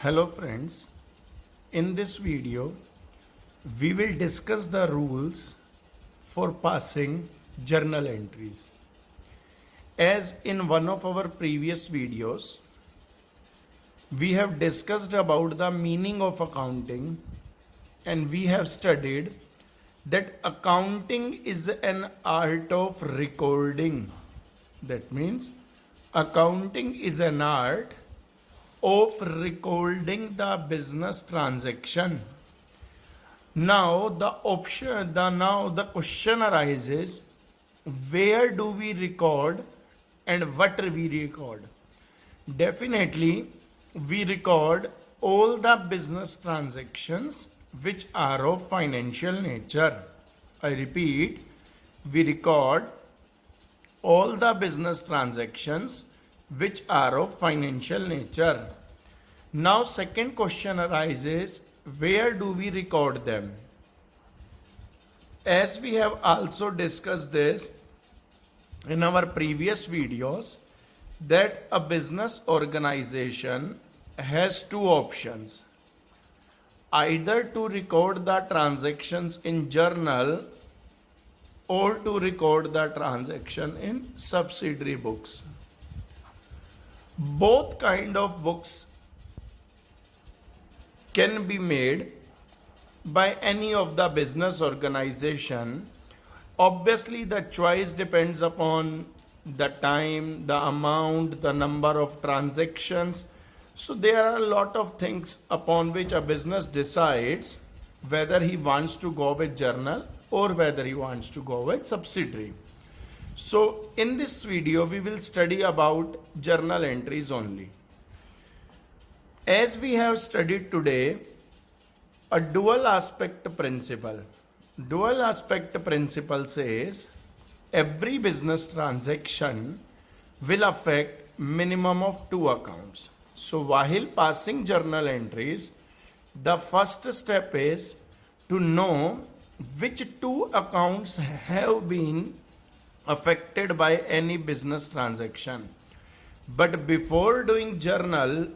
Hello friends, in this video we will discuss the rules for passing journal entries. As in one of our previous videos, we have discussed about the meaning of accounting and we have studied that accounting is an art of recording. That means accounting is an art of recording the business transaction. Now the question arises, where do we record and what we record? Definitely we record all the business transactions which are of financial nature. I repeat, we record all the business transactions which are of financial nature. Now second question arises, where do we record them? As we have also discussed this in our previous videos, that a business organization has two options: either to record the transactions in journal or to record the transaction in subsidiary books. Both kind of books can be made by any of the business organization. Obviously the choice depends upon the time, the amount, the number of transactions. So there are a lot of things upon which a business decides whether he wants to go with journal or whether he wants to go with subsidiary. So in this video we will study about journal entries only. As we have studied today, a dual aspect principle. Dual aspect principle says every business transaction will affect minimum of two accounts. So while passing journal entries, the first step is to know which two accounts have been affected by any business transaction. But before doing journal,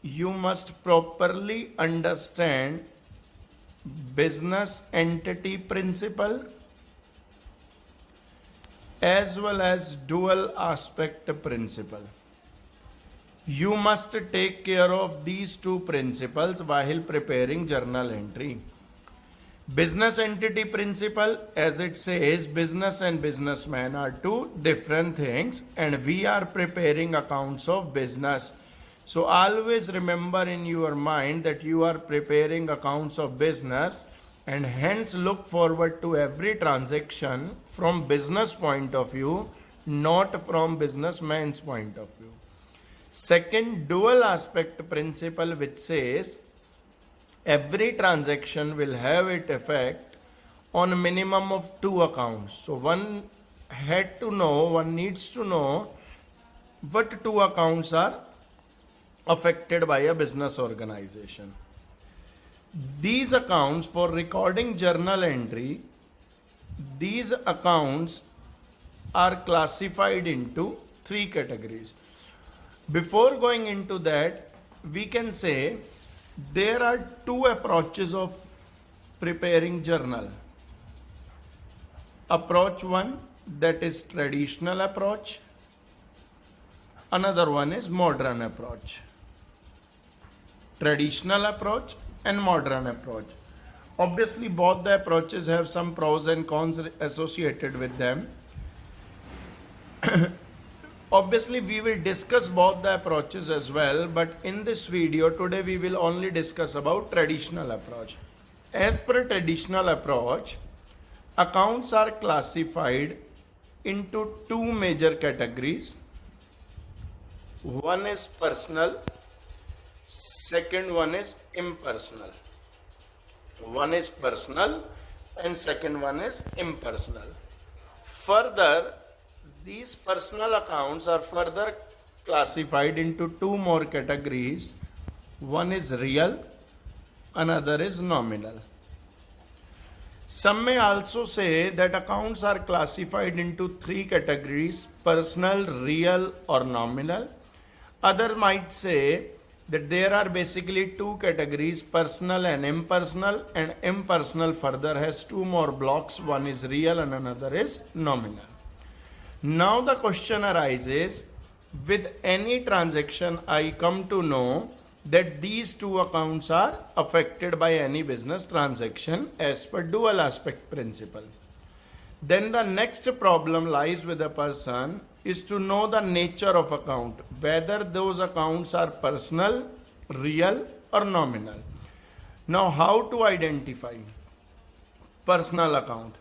you must properly understand business entity principle as well as dual aspect principle. You must take care of these two principles while preparing journal entry. Business entity principle, as it says, business and businessman are two different things and we are preparing accounts of business. So always remember in your mind that you are preparing accounts of business and hence look forward to every transaction from business point of view, not from businessman's point of view. Second, dual aspect principle, which says every transaction will have its effect on a minimum of two accounts. So one needs to know what two accounts are affected by a business organization. These accounts, for recording journal entry, these accounts are classified into three categories. Before going into that, we can say there are two approaches of preparing journal. Approach one, that is traditional approach. Another one is modern approach. Traditional approach and modern approach. Obviously both the approaches have some pros and cons associated with them. Obviously we will discuss both the approaches as well, but in this video today we will only discuss about traditional approach. As per traditional approach, accounts are classified into two major categories. One is personal, second one is impersonal. One is personal and second one is impersonal. Further, these personal accounts are further classified into two more categories. One is real, another is nominal. Some may also say that accounts are classified into three categories: personal, real or nominal. Other might say that there are basically two categories, personal and impersonal further has two more blocks. One is real and another is nominal. Now the question arises, with any transaction I come to know that these two accounts are affected by any business transaction as per dual aspect principle. Then the next problem lies with a person is to know the nature of account, whether those accounts are personal, real or nominal. Now how to identify personal account?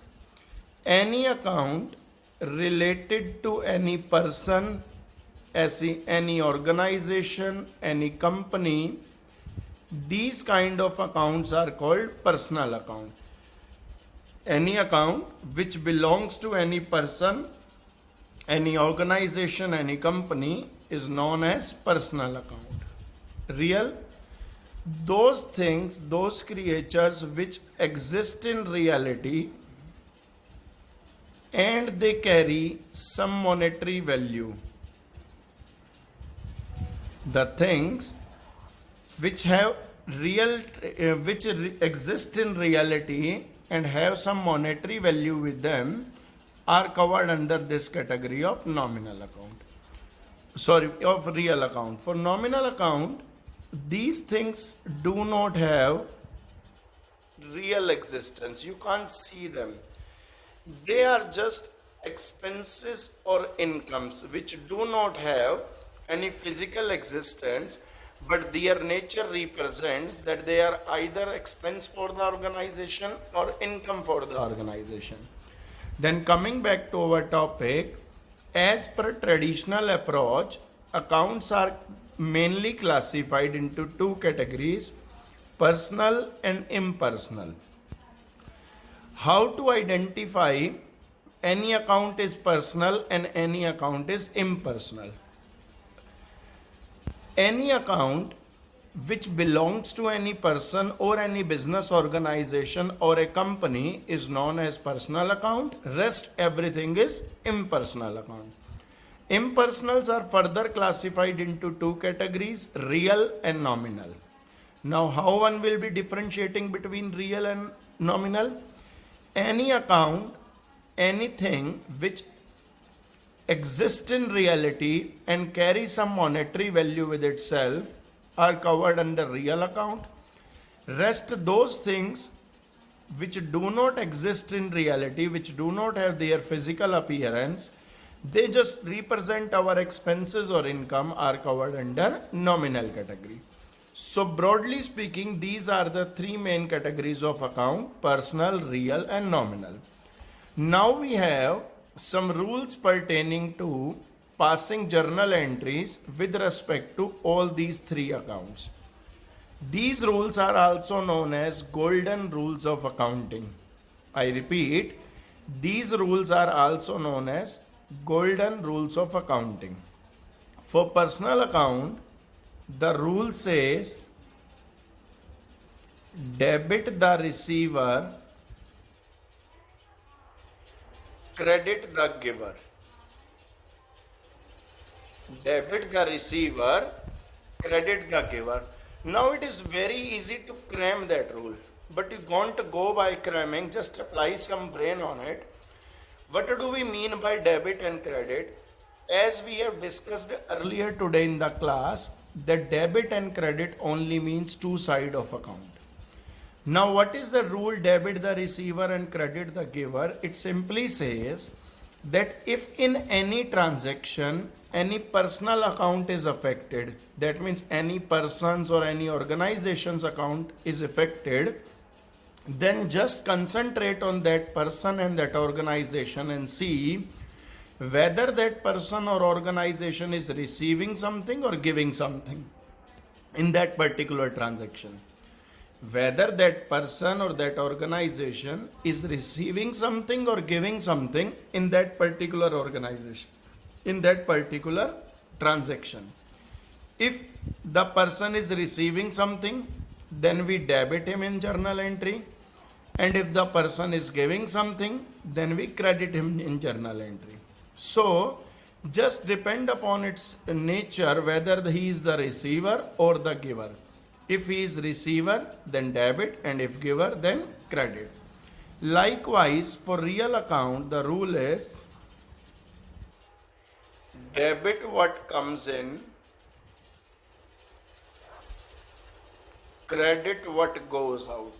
Any account related to any person, any organization, any company, these kind of accounts are called personal account. Any account which belongs to any person, any organization, any company is known as personal account. Real, those things, those creatures which exist in reality and they carry some monetary value. The things which have exist in reality and have some monetary value with them are covered under this category of nominal account. Of real account. For nominal account, these things do not have real existence. You can't see them. They are just expenses or incomes which do not have any physical existence, but their nature represents that they are either expense for the organization or income for the organization. Then coming back to our topic, as per traditional approach, accounts are mainly classified into two categories, personal and impersonal. How to identify any account is personal and any account is impersonal? Any account which belongs to any person or any business organization or a company is known as personal account. Rest everything is impersonal account. Impersonals are further classified into two categories, real and nominal. Now how one will be differentiating between real and nominal? Any account, anything which exists in reality and carry some monetary value with itself are covered under real account. Rest those things which do not exist in reality, which do not have their physical appearance, they just represent our expenses or income, are covered under nominal category. So broadly speaking, these are the three main categories of account: personal, real and nominal. Now we have some rules pertaining to passing journal entries with respect to all these three accounts. These rules are also known as golden rules of accounting. I repeat, these rules are also known as golden rules of accounting. For personal account, the rule says debit the receiver, credit the giver. Debit the receiver, credit the giver. Now it is very easy to cram that rule, but you don't go by cramming, just apply some brain on it. What do we mean by debit and credit? As we have discussed earlier today in the class, that debit and credit only means two sides of account. Now what is the rule debit the receiver and credit the giver? It simply says that if in any transaction any personal account is affected, that means any person's or any organization's account is affected, then just concentrate on that person and that organization and see whether that person or organization is receiving something or giving something in that particular transaction. Whether that person or that organization is receiving something or giving something in that particular organization, in that particular transaction. If the person is receiving something, then we debit him in journal entry, and if the person is giving something, then we credit him in journal entry. So just depend upon its nature whether he is the receiver or the giver. If he is receiver, then debit, and if giver, then credit. Likewise, for real account, the rule is debit what comes in, credit what goes out.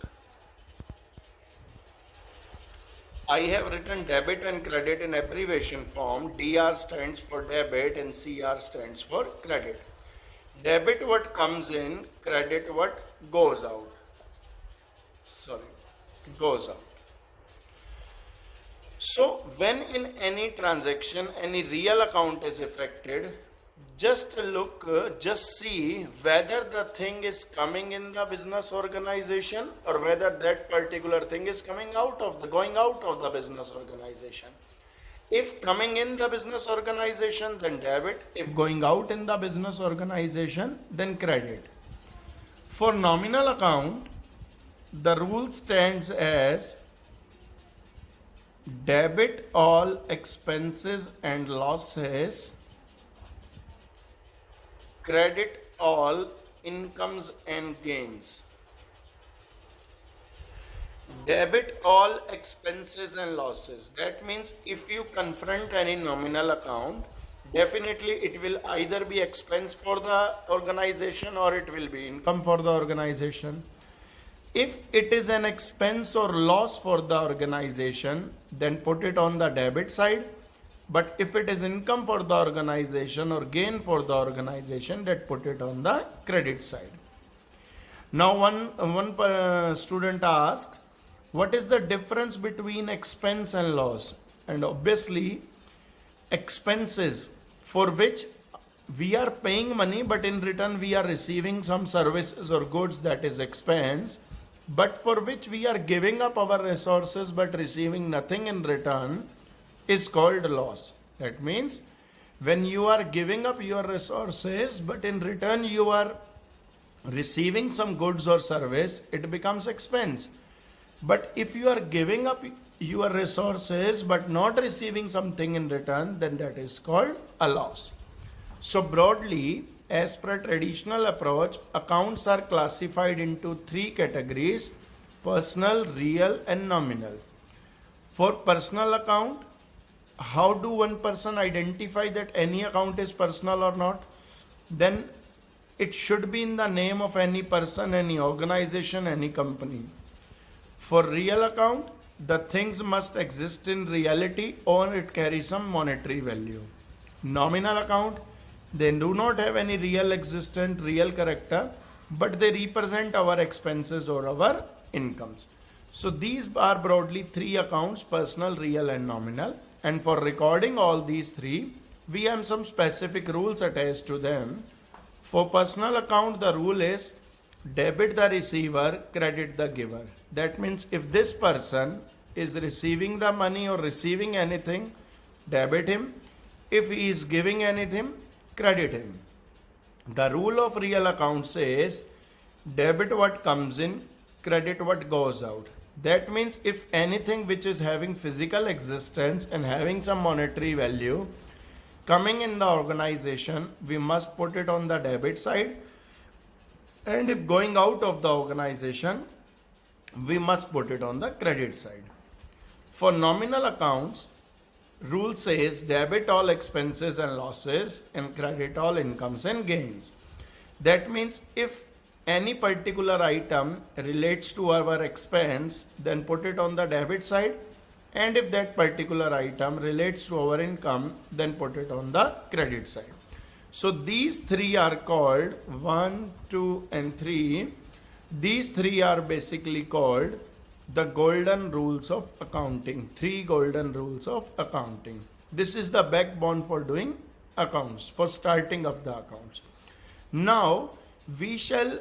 I have written debit and credit in abbreviation form. DR stands for debit and CR stands for credit. Debit what comes in, credit what goes out. Goes out. So when in any transaction, any real account is affected, just see whether the thing is coming in the business organization or whether that particular thing is going out of the business organization. If coming in the business organization, then debit. If going out in the business organization, then credit. For nominal account, the rule stands as debit all expenses and losses, credit all incomes and gains. Debit all expenses and losses. That means if you confront any nominal account, definitely it will either be expense for the organization or it will be income for the organization. If it is an expense or loss for the organization, then put it on the debit side. But if it is income for the organization or gain for the organization, that put it on the credit side. Now one student asked, what is the difference between expense and loss? And obviously, expenses for which we are paying money, but in return we are receiving some services or goods, that is expense. But for which we are giving up our resources but receiving nothing in return is called loss. That means when you are giving up your resources but in return you are receiving some goods or service, it becomes expense. But if you are giving up your resources but not receiving something in return, then that is called a loss. So broadly, as per traditional approach, accounts are classified into three categories: personal, real, and nominal. For personal account, how do one person identify that any account is personal or not? Then it should be in the name of any person, any organization, any company. For real account, the things must exist in reality or it carries some monetary value. Nominal account, they do not have any real existent, real character, but they represent our expenses or our incomes. So these are broadly three accounts: personal, real, and nominal. And for recording all these three, we have some specific rules attached to them. For personal account, the rule is debit the receiver, credit the giver. That means if this person is receiving the money or receiving anything, debit him. If he is giving anything, credit him. The rule of real account says debit what comes in, credit what goes out. That means if anything which is having physical existence and having some monetary value coming in the organization, we must put it on the debit side. And if going out of the organization, we must put it on the credit side. For nominal accounts, rule says debit all expenses and losses and credit all incomes and gains. That means if any particular item relates to our expense, then put it on the debit side. And if that particular item relates to our income, then put it on the credit side. So these three are called 1, 2, and 3. These three are basically called the golden rules of accounting. 3 golden rules of accounting. This is the backbone for doing accounts, for starting of the accounts. Now we shall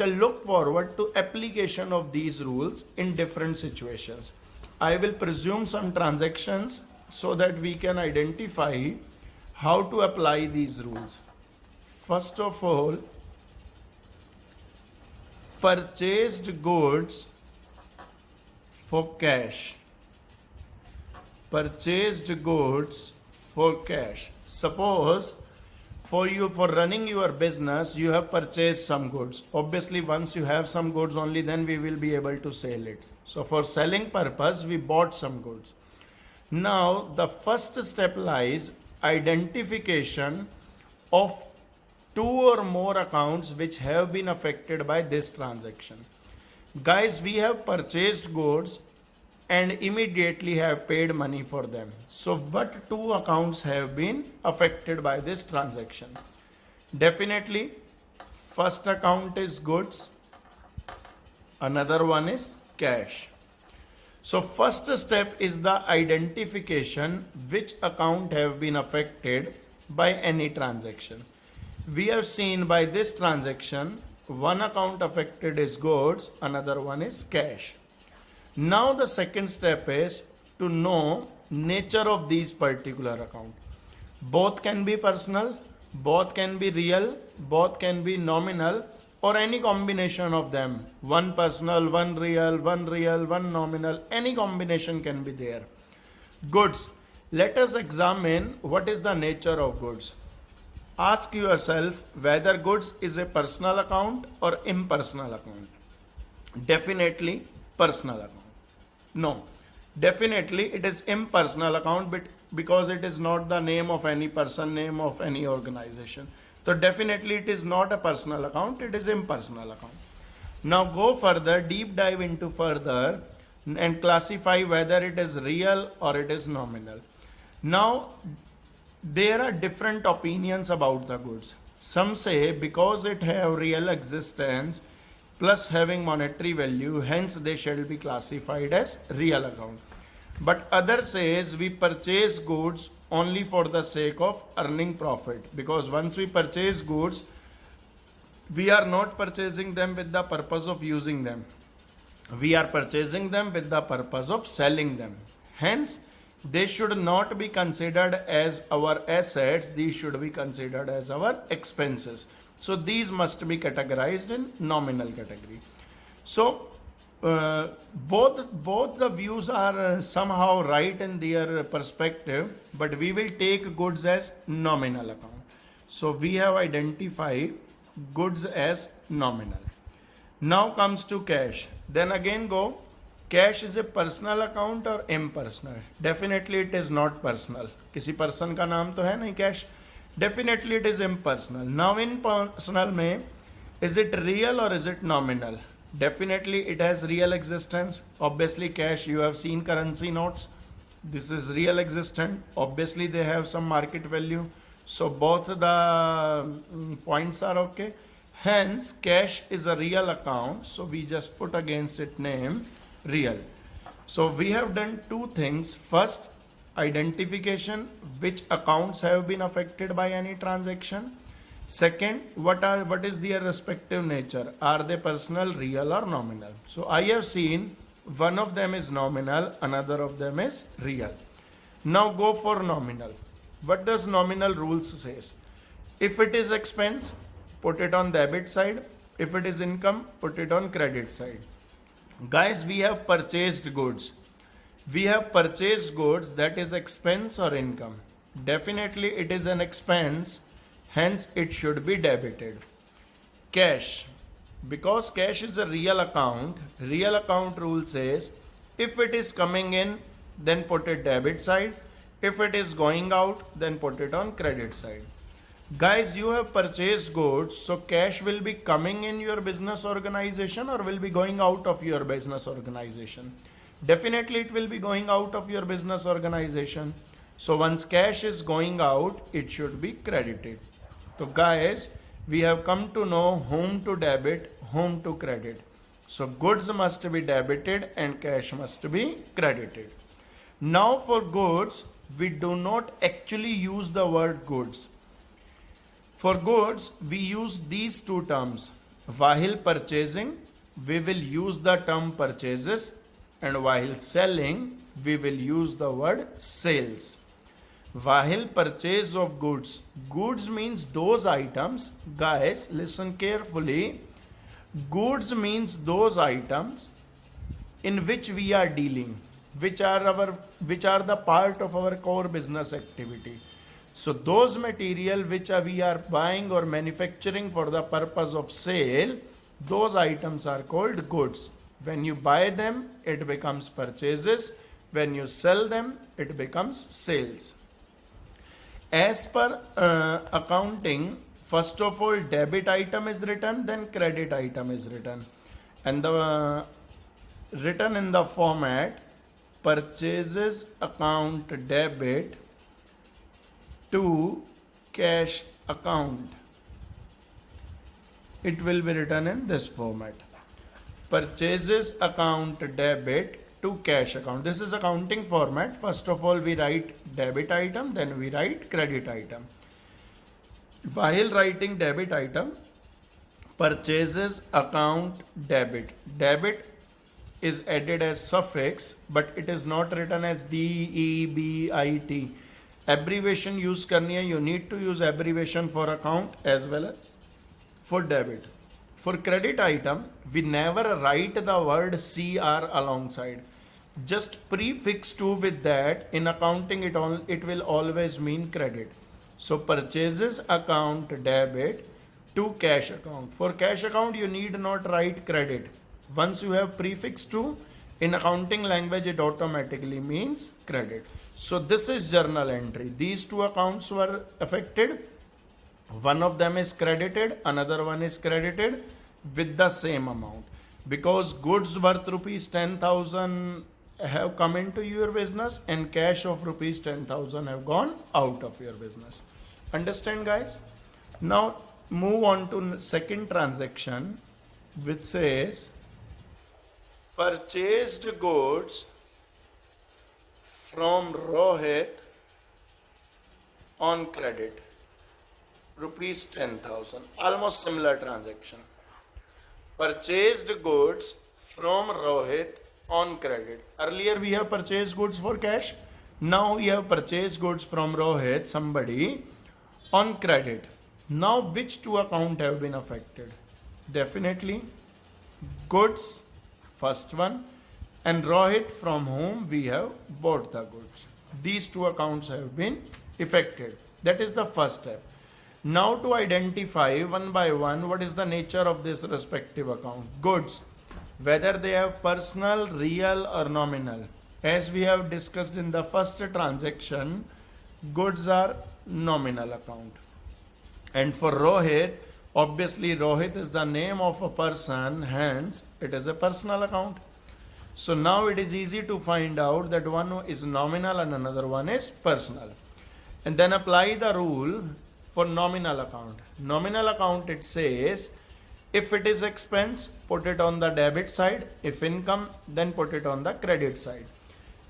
look forward to application of these rules in different situations. I will presume some transactions so that we can identify how to apply these rules. First of all, purchased goods for cash. Purchased goods for cash. Suppose for running your business, you have purchased some goods. Obviously, once you have some goods, only then we will be able to sell it. So for selling purpose, we bought some goods. Now the first step lies identification of two or more accounts which have been affected by this transaction. Guys, we have purchased goods and immediately have paid money for them. So what two accounts have been affected by this transaction? Definitely, first account is goods, another one is cash. So first step is the identification which account have been affected by any transaction. We have seen by this transaction, one account affected is goods, another one is cash. Now the second step is to know nature of these particular account. Both can be personal, both can be real, both can be nominal, or any combination of them. One personal, one real, one nominal, any combination can be there. Goods. Let us examine what is the nature of goods. Ask yourself whether goods is a personal account or impersonal account. Definitely personal account. No, definitely it is impersonal account, but because it is not the name of any person, name of any organization. So definitely it is not a personal account, it is impersonal account. Now go further, deep dive into further and classify whether it is real or it is nominal. Now there are different opinions about the goods. Some say because it have real existence plus having monetary value, hence they shall be classified as real account. But other says we purchase goods only for the sake of earning profit, because once we purchase goods, we are not purchasing them with the purpose of using them. We are purchasing them with the purpose of selling them. Hence, they should not be considered as our assets, these should be considered as our expenses. So these must be categorized in nominal category. So both the views are somehow right in their perspective, but we will take goods as nominal account. So we have identified goods as nominal. Now comes to cash. Then again go, cash is a personal account or impersonal? Definitely it is not personal. किसी person का नाम तो है नहीं cash. Definitely it is impersonal. Now in personal में, is it real or is it nominal? Definitely it has real existence. Obviously cash, you have seen currency notes. This is real existent. Obviously they have some market value. So both the points are okay. Hence cash is a real account. So we just put against it name real. So we have done two things. First, identification which accounts have been affected by any transaction. Second, what is their respective nature? Are they personal, real or nominal? So I have seen one of them is nominal, another of them is real. Now go for nominal. What does nominal rules says? If it is expense, put it on debit side. If it is income, put it on credit side. Guys, we have purchased goods. We have purchased goods, that is expense or income. Definitely it is an expense, hence it should be debited. Cash, because cash is a real account rule says if it is coming in, then put it debit side. If it is going out, then put it on credit side. Guys, you have purchased goods, so cash will be coming in your business organization or will be going out of your business organization? Definitely it will be going out of your business organization. So once cash is going out, it should be credited. So guys, we have come to know whom to debit, whom to credit. So goods must be debited and cash must be credited. Now for goods, we do not actually use the word goods. For goods, we use these two terms. While purchasing, we will use the term purchases, and while selling, we will use the word sales. While purchase of goods, goods means those items. Guys, listen carefully. Goods means those items in which we are dealing. which are the part of our core business activity. So those material which we are buying or manufacturing for the purpose of sale, those items are called goods. When you buy them, it becomes purchases. When you sell them, it becomes sales. As per accounting, first of all, debit item is written, then credit item is written. And the written in the format purchases account debit to cash account. It will be written in this format. Purchases account debit to cash account. This is accounting format. First of all, we write debit item, then we write credit item. While writing debit item, purchases account debit. Debit is added as suffix, but it is not written as DEBIT. Abbreviation use करनी है. You need to use abbreviation for account as well as for debit. For credit item, we never write the word CR alongside. Just prefix to with that. In accounting, it will always mean credit. So purchases account debit to cash account. For cash account, you need not write credit. Once you have prefix to, in accounting language, it automatically means credit. So this is journal entry. These two accounts were affected. One of them is credited, another one is credited with the same amount. Because goods worth rupees 10,000 have come into your business and cash of rupees 10,000 have gone out of your business. Understand, guys? Now move on to second transaction, which says purchased goods from Rohit on credit, rupees 10,000. Almost similar transaction. Purchased goods from Rohit on credit. Earlier we have purchased goods for cash. Now we have purchased goods from Rohit, somebody, on credit. Now which two accounts have been affected? Definitely goods, first one, and Rohit, from whom we have bought the goods. These two accounts have been affected. That is the first step. Now to identify one by one what is the nature of this respective account. Goods, whether they have personal, real or nominal. As we have discussed in the first transaction, goods are nominal account. And for Rohit, obviously Rohit is the name of a person, hence it is a personal account. So now it is easy to find out that one is nominal and another one is personal. And then apply the rule for nominal account. Nominal account, it says, if it is expense, put it on the debit side. If income, then put it on the credit side.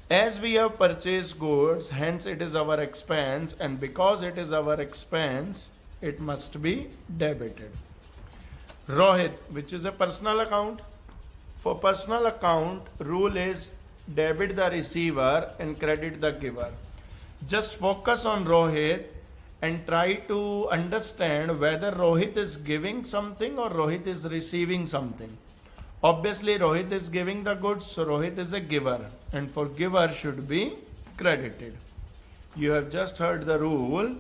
As we have purchased goods, hence it is our expense, and because it is our expense, it must be debited. Rohit, which is a personal account. For personal account, rule is debit the receiver and credit the giver. Just focus on Rohit and try to understand whether Rohit is giving something or Rohit is receiving something. Obviously, Rohit is giving the goods, so Rohit is a giver, and for giver should be credited. You have just heard the rule,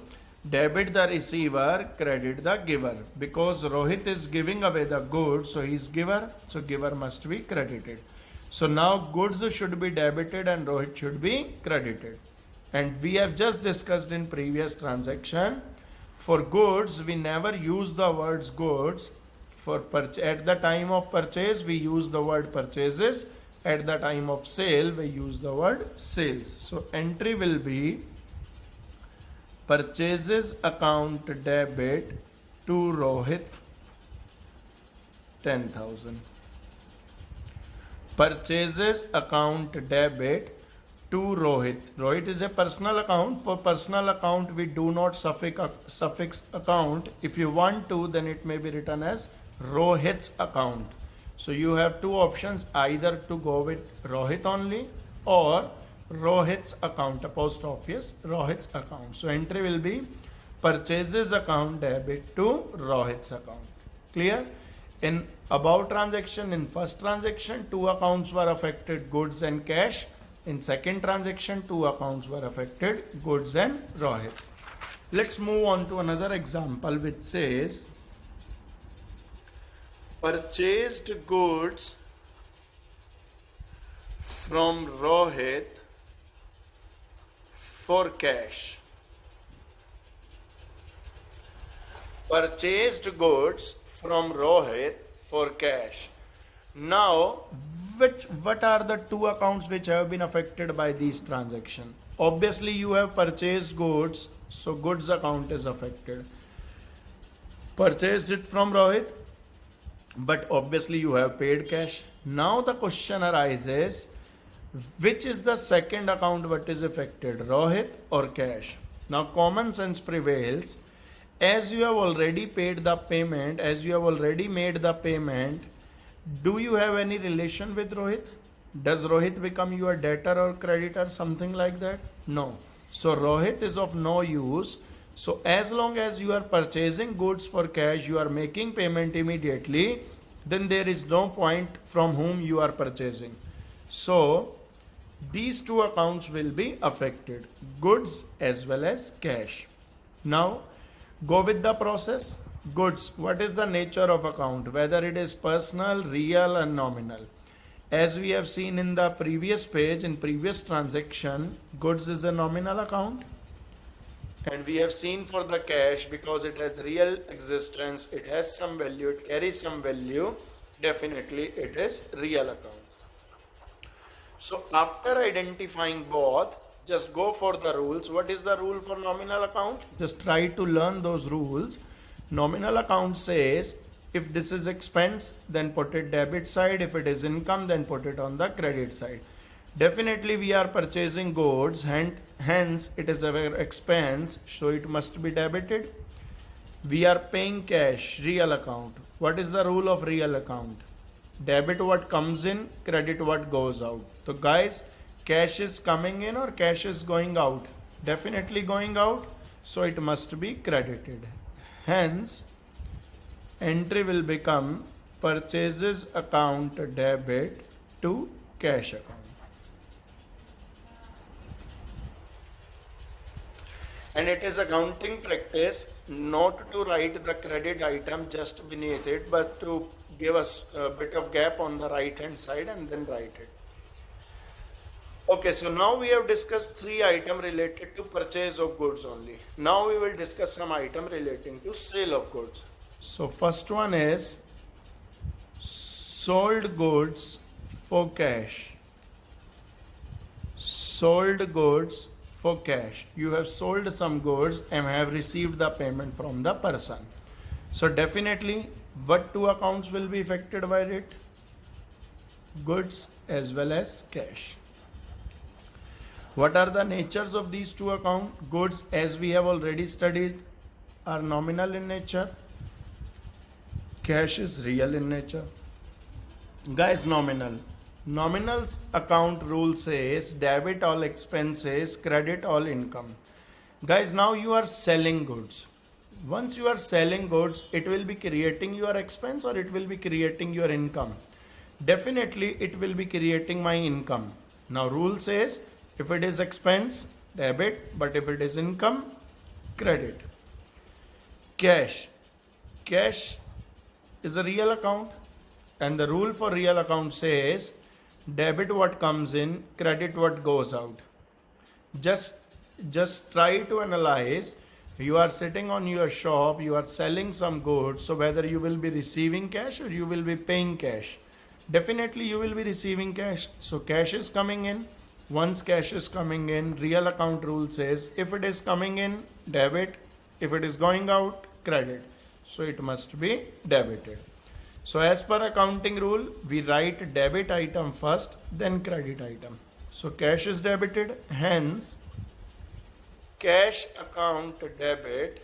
debit the receiver, credit the giver. Because Rohit is giving away the goods, so he is giver, so giver must be credited. So now goods should be debited and Rohit should be credited. And we have just discussed in previous transaction, for goods we never use the words goods. For at the time of purchase we use the word purchases, at the time of sale we use the word sales. So entry will be purchases account debit to Rohit 10,000. Purchases account debit to Rohit. Rohit is a personal account. For personal account we do not suffix account. If you want to, then it may be written as Rohit's account. So you have two options, either to go with Rohit only or Rohit's account, a post office, Rohit's account. So entry will be purchases account debit to Rohit's account. Clear? In above transaction, in first transaction, two accounts were affected, goods and cash. In second transaction, two accounts were affected, goods and Rohit. Let's move on to another example which says purchased goods from Rohit for cash. Purchased goods from Rohit for cash. Now, what are the two accounts which have been affected by these transactions? Obviously, you have purchased goods, so goods account is affected. Purchased it from Rohit, but obviously you have paid cash. Now the question arises, which is the second account what is affected, Rohit or cash? Now common sense prevails. As you have already paid the payment, as you have already made the payment, do you have any relation with Rohit? Does Rohit become your debtor or creditor, something like that? No. So Rohit is of no use. So as long as you are purchasing goods for cash, you are making payment immediately, then there is no point from whom you are purchasing. So these two accounts will be affected, goods as well as cash. Now go with the process. Goods, what is the nature of account? Whether it is personal, real and nominal. As we have seen in the previous page, in previous transaction, goods is a nominal account. And we have seen for the cash, because it has real existence, it has some value, it carries some value, definitely it is real account. So after identifying both, just go for the rules. What is the rule for nominal account? Just try to learn those rules. Nominal account says, if this is expense, then put it debit side. If it is income, then put it on the credit side. Definitely we are purchasing goods, hence it is our expense, so it must be debited. We are paying cash, real account. What is the rule of real account? Debit what comes in, credit what goes out. So guys, cash is coming in or cash is going out? Definitely going out, so it must be credited. Hence, entry will become purchases account debit to cash account. And it is accounting practice not to write the credit item just beneath it, but to give us a bit of gap on the right hand side and then write it. Okay, so now we have discussed three items related to purchase of goods only. Now we will discuss some item relating to sale of goods. So first one is sold goods for cash. Sold goods for cash. You have sold some goods and have received the payment from the person. So definitely, what two accounts will be affected by it? Goods as well as cash. What are the natures of these two accounts? Goods, as we have already studied, are nominal in nature. Cash is real in nature. Guys, nominal. Nominal account rule says debit all expenses, credit all income. Guys, now you are selling goods. Once you are selling goods, it will be creating your expense or it will be creating your income. Definitely, it will be creating my income. Now, rule says if it is expense, debit, but if it is income, credit. Cash. Cash is a real account, and the rule for real account says debit what comes in, credit what goes out. Just try to analyze. You are sitting on your shop, you are selling some goods, so whether you will be receiving cash or you will be paying cash. Definitely you will be receiving cash. So cash is coming in. Once cash is coming in, real account rule says if it is coming in, debit. If it is going out, credit. So it must be debited. So as per accounting rule, we write debit item first, then credit item. So cash is debited, hence cash account debit